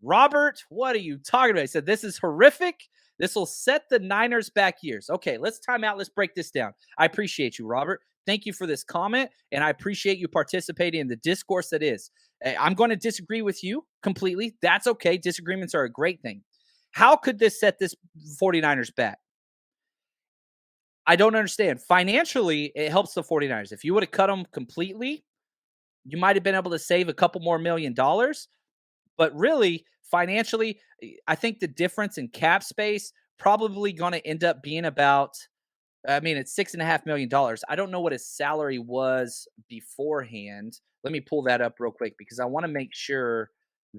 Robert, what are you talking about? He said, this is horrific. This will set the Niners back years. Okay, let's time out. Let's break this down. I appreciate you, Robert. Thank you for this comment, and I appreciate you participating in the discourse that is. I'm going to disagree with you completely. That's okay. Disagreements are a great thing. How could this set this 49ers back? I don't understand. Financially, it helps the 49ers. If you would have cut them completely, you might have been able to save a couple more $1,000,000. But really, financially, I think the difference in cap space probably going to end up being about, I mean, it's $6.5 million. I don't know what his salary was beforehand. Let me pull that up real quick because I want to make sure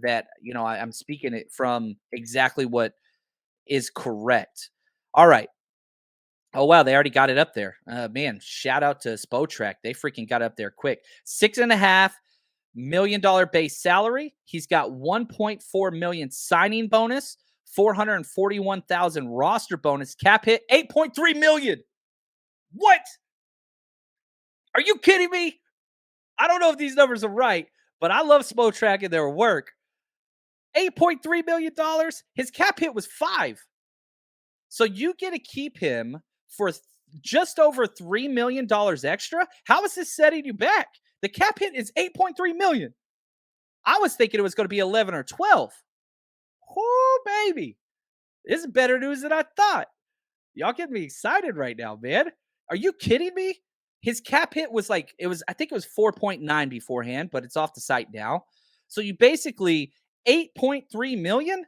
that, I'm speaking it from exactly what is correct. All right. Oh, wow. They already got it up there. Man, shout out to Spotrac. They freaking got up there quick. $6.5 million base salary. He's got 1.4 million signing bonus, 441,000 roster bonus, cap hit 8.3 million. What? Are you kidding me? I don't know if these numbers are right, but I love Spotrac and their work. $8.3 million. His cap hit was 5. So you get to keep him for just over $3 million extra. How is this setting you back? The cap hit is 8.3 million. I was thinking it was going to be 11 or 12. Oh, baby. This is better news than I thought. Y'all getting me excited right now, man. Are you kidding me? His cap hit was I think it was 4.9 beforehand, but it's off the site now. So you basically 8.3 million?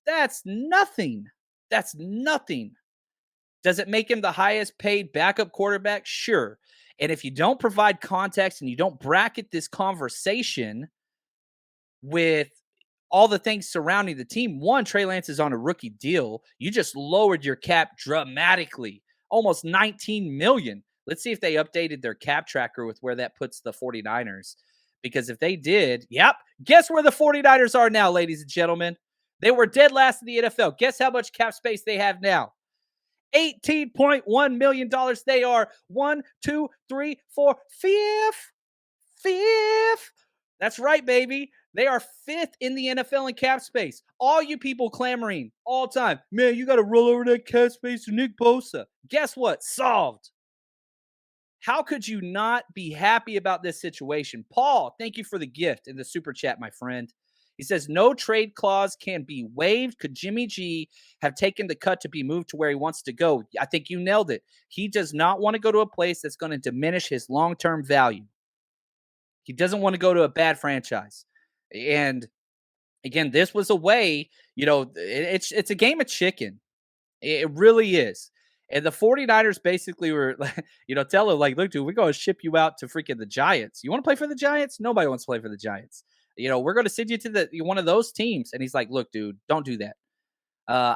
That's nothing. That's nothing. Does it make him the highest paid backup quarterback? Sure. And if you don't provide context and you don't bracket this conversation with all the things surrounding the team, one, Trey Lance is on a rookie deal. You just lowered your cap dramatically, almost 19 million. Let's see if they updated their cap tracker with where that puts the 49ers. Because if they did, guess where the 49ers are now, ladies and gentlemen? They were dead last in the NFL. Guess how much cap space they have now? $18.1 million. They are 1, 2, 3, 4, fifth. That's right, baby. They are 5th in the NFL in cap space. All you people clamoring all time, man, you got to roll over that cap space to Nick Bosa. Guess what? Solved. How could you not be happy about this situation? Paul, thank you for the gift in the super chat, my friend. He says, no trade clause can be waived. Could Jimmy G have taken the cut to be moved to where he wants to go? I think you nailed it. He does not want to go to a place that's going to diminish his long-term value. He doesn't want to go to a bad franchise. And again, this was a way, it's a game of chicken. It really is. And the 49ers basically were, tell him, look, dude, we're going to ship you out to freaking the Giants. You want to play for the Giants? Nobody wants to play for the Giants. We're going to send you to one of those teams. And he's like, look, dude, don't do that.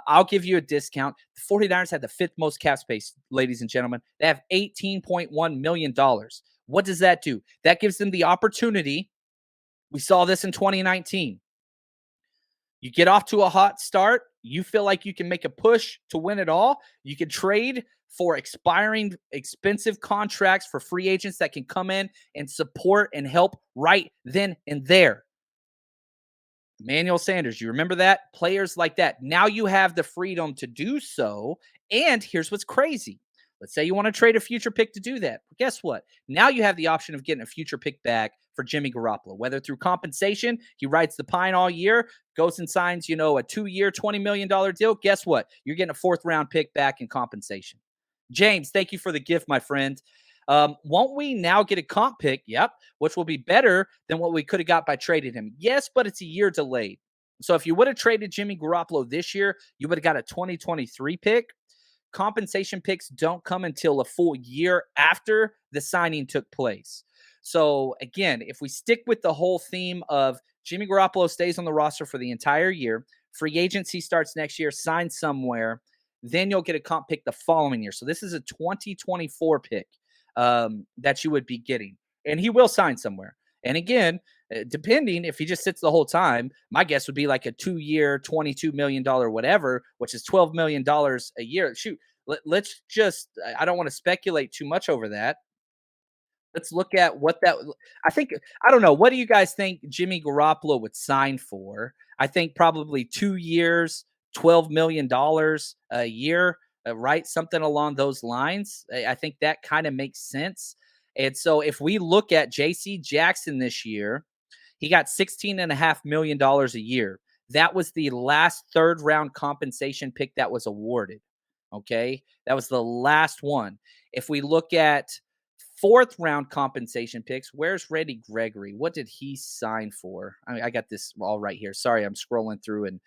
I'll give you a discount. The 49ers had the 5th most cap space, ladies and gentlemen. They have $18.1 million. What does that do? That gives them the opportunity. We saw this in 2019. You get off to a hot start. You feel like you can make a push to win it all. You can trade for expiring expensive contracts for free agents that can come in and support and help right then and there. Emmanuel Sanders, you remember that? Players like that. Now you have the freedom to do so. And here's what's crazy. Let's say you want to trade a future pick to do that. But guess what? Now you have the option of getting a future pick back for Jimmy Garoppolo, whether through compensation, he rides the pine all year, goes and signs, a 2-year, $20 million deal. Guess what? You're getting a 4th-round pick back in compensation. James, thank you for the gift, my friend. Won't we now get a comp pick? Yep, which will be better than what we could have got by trading him. Yes, but it's a year delayed. So if you would have traded Jimmy Garoppolo this year, you would have got a 2023 pick. Compensation picks don't come until a full year after the signing took place. So again, if we stick with the whole theme of Jimmy Garoppolo stays on the roster for the entire year, free agency starts next year, sign somewhere, then you'll get a comp pick the following year. So this is a 2024 pick that you would be getting. And he will sign somewhere. And again, depending if he just sits the whole time, my guess would be like a 2-year, $22 million whatever, which is $12 million a year. Shoot, let's just, I don't want to speculate too much over that. Let's look at what that, I don't know. What do you guys think Jimmy Garoppolo would sign for? I think probably 2 years, $12 million a year, right? Something along those lines. I think that kind of makes sense. And so if we look at JC Jackson this year, he got $16.5 million a year. That was the last third round compensation pick that was awarded. Okay. That was the last one. If we look at fourth round compensation picks, where's Randy Gregory? What did he sign for? I got this all right here. Sorry, I'm scrolling through and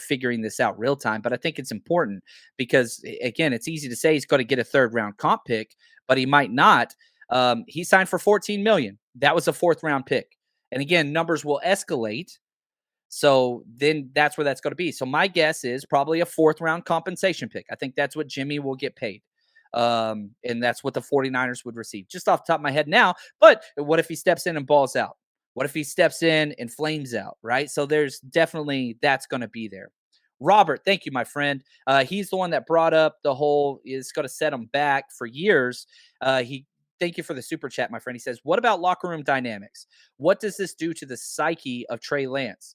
figuring this out real time, but I think it's important because, again, it's easy to say he's going to get a third round comp pick, but he might not. He signed for 14 million. That was a fourth round pick. And again, numbers will escalate. So then that's where that's going to be. So my guess is probably a fourth round compensation pick. I think that's what Jimmy will get paid. And that's what the 49ers would receive just off the top of my head now. But what if he steps in and balls out? What if he steps in and flames out? Right. So there's definitely that's going to be there. Robert, thank you, my friend. He's the one that brought up the whole is going to set him back for years. Thank you for the super chat, my friend. He says, what about locker room dynamics? What does this do to the psyche of Trey Lance?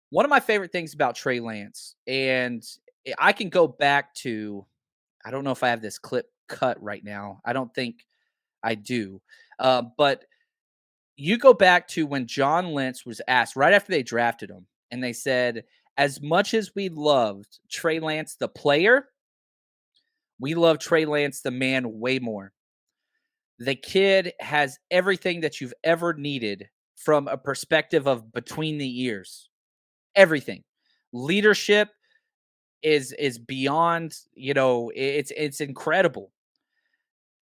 One of my favorite things about Trey Lance, and I can go back to, I don't know if I have this clip cut right now. I don't think I do. But you go back to when John Lynch was asked right after they drafted him, and they said, as much as we loved Trey Lance, the player, we love Trey Lance, the man, way more. The kid has everything that you've ever needed from a perspective of between the ears. Everything. Leadership is beyond, it's incredible.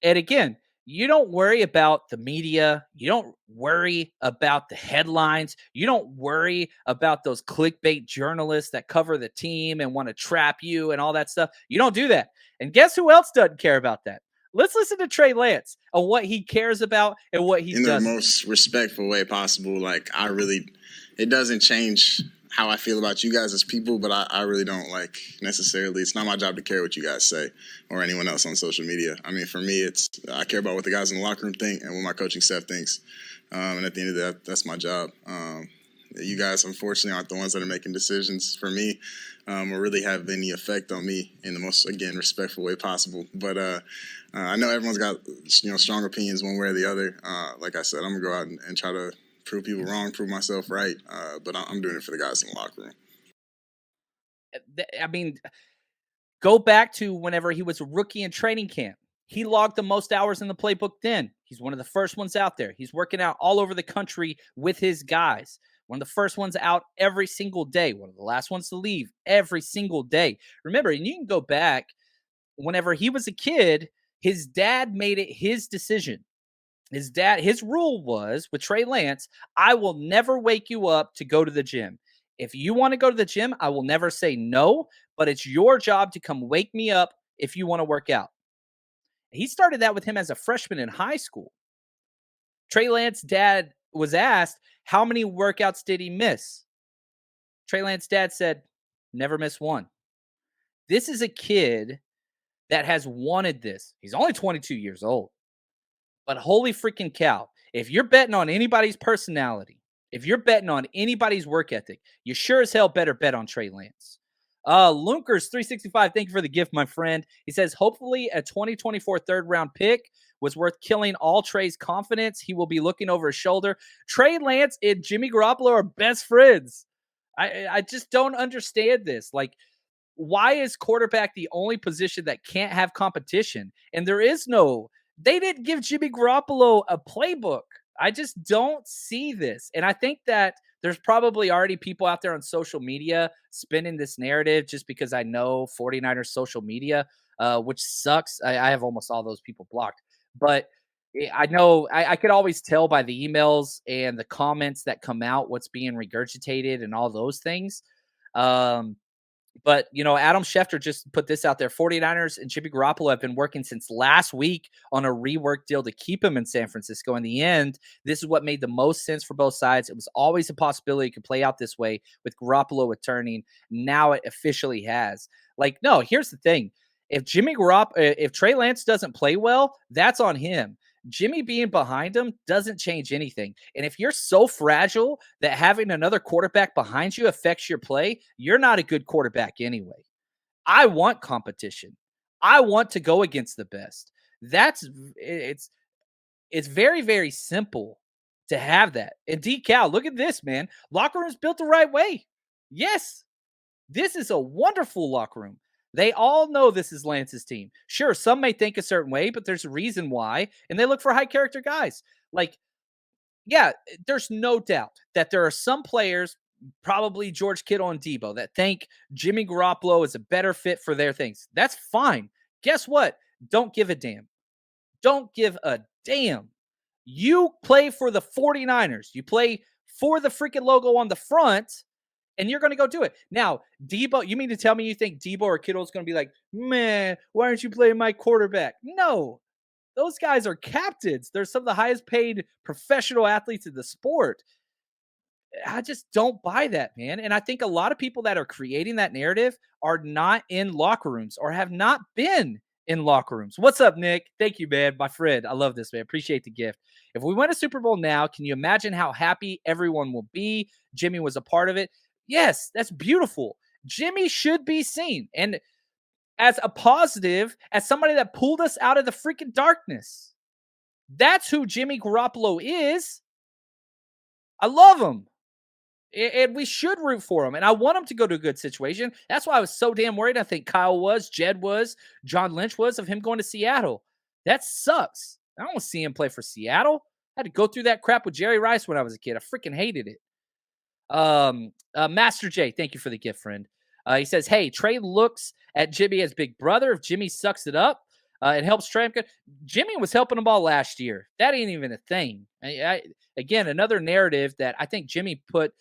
And again, you don't worry about the media. You don't worry about the headlines. You don't worry about those clickbait journalists that cover the team and want to trap you and all that stuff. You don't do that. And guess who else doesn't care about that? Let's listen to Trey Lance on what he cares about and what he does. In the most respectful way possible. Like, it doesn't change how I feel about you guys as people, but I really don't necessarily. It's not my job to care what you guys say or anyone else on social media. I mean, for me, I care about what the guys in the locker room think and what my coaching staff thinks. And at the end of that, that's my job. You guys, unfortunately, aren't the ones that are making decisions for me or really have any effect on me in the most, again, respectful way possible. But I know everyone's got, strong opinions one way or the other. Like I said, I'm going to go out and try to prove people wrong, prove myself right. But I'm doing it for the guys in the locker room. I mean, go back to whenever he was a rookie in training camp. He logged the most hours in the playbook then. He's one of the first ones out there. He's working out all over the country with his guys. One of the first ones out every single day. One of the last ones to leave every single day. Remember, and you can go back, whenever he was a kid, his dad made it his decision. His rule was with Trey Lance, I will never wake you up to go to the gym. If you want to go to the gym, I will never say no, but it's your job to come wake me up if you want to work out. He started that with him as a freshman in high school. Trey Lance's dad was asked, how many workouts did he miss? Trey Lance's dad said, never miss one. This is a kid that has wanted this. He's only 22 years old. But holy freaking cow, if you're betting on anybody's personality, if you're betting on anybody's work ethic, you sure as hell better bet on Trey Lance. Lunkers365, thank you for the gift, my friend. He says, hopefully a 2024 third round pick was worth killing all Trey's confidence. He will be looking over his shoulder. Trey Lance and Jimmy Garoppolo are best friends. I just don't understand this. Like, why is quarterback the only position that can't have competition? And they didn't give Jimmy Garoppolo a playbook. I just don't see this. And I think that there's probably already people out there on social media spinning this narrative just because I know 49ers social media, which sucks. I have almost all those people blocked. But I know I could always tell by the emails and the comments that come out what's being regurgitated and all those things. But, Adam Schefter just put this out there. 49ers and Jimmy Garoppolo have been working since last week on a rework deal to keep him in San Francisco. In the end, this is what made the most sense for both sides. It was always a possibility it could play out this way with Garoppolo returning. Now it officially has. No, here's the thing. If Trey Lance doesn't play well, that's on him. Jimmy being behind him doesn't change anything. And if you're so fragile that having another quarterback behind you affects your play, you're not a good quarterback anyway. I want competition. I want to go against the best. It's very, very simple to have that. And decal, look at this, man. Locker room's built the right way. Yes, this is a wonderful locker room. They all know this is Lance's team. Sure, some may think a certain way, but there's a reason why, and they look for high character guys. Like, yeah, there's no doubt that there are some players, probably George Kittle and Debo, that think Jimmy Garoppolo is a better fit for their things. That's fine. Guess what? Don't give a damn. Don't give a damn. You play for the 49ers. You play for the freaking logo on the front, and you're going to go do it. Now, Debo, you mean to tell me you think Debo or Kittle is going to be like, man, why aren't you playing my quarterback? No, those guys are captains. They're some of the highest paid professional athletes in the sport. I just don't buy that, man. And I think a lot of people that are creating that narrative are not in locker rooms or have not been in locker rooms. What's up, Nick? Thank you, man. My friend. I love this, man. Appreciate the gift. If we win a Super Bowl now, can you imagine how happy everyone will be? Jimmy was a part of it. Yes, that's beautiful. Jimmy should be seen. And as a positive, as somebody that pulled us out of the freaking darkness. That's who Jimmy Garoppolo is. I love him. And we should root for him. And I want him to go to a good situation. That's why I was so damn worried. I think Kyle was, Jed was, John Lynch was, of him going to Seattle. That sucks. I don't want to see him play for Seattle. I had to go through that crap with Jerry Rice when I was a kid. I freaking hated it. Master J, thank you for the gift, friend. He says, hey, Trey looks at Jimmy as big brother. If Jimmy sucks it up, it helps Trey. Jimmy was helping them all last year. That ain't even a thing. Again, another narrative that I think Jimmy put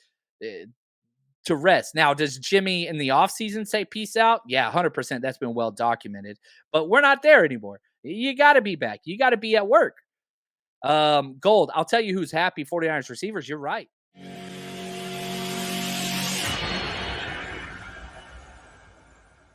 to rest. Now, does Jimmy in the offseason say peace out? Yeah, 100%. That's been well documented. But we're not there anymore. You got to be back. You got to be at work. Gold, I'll tell you who's happy, 49ers receivers. You're right.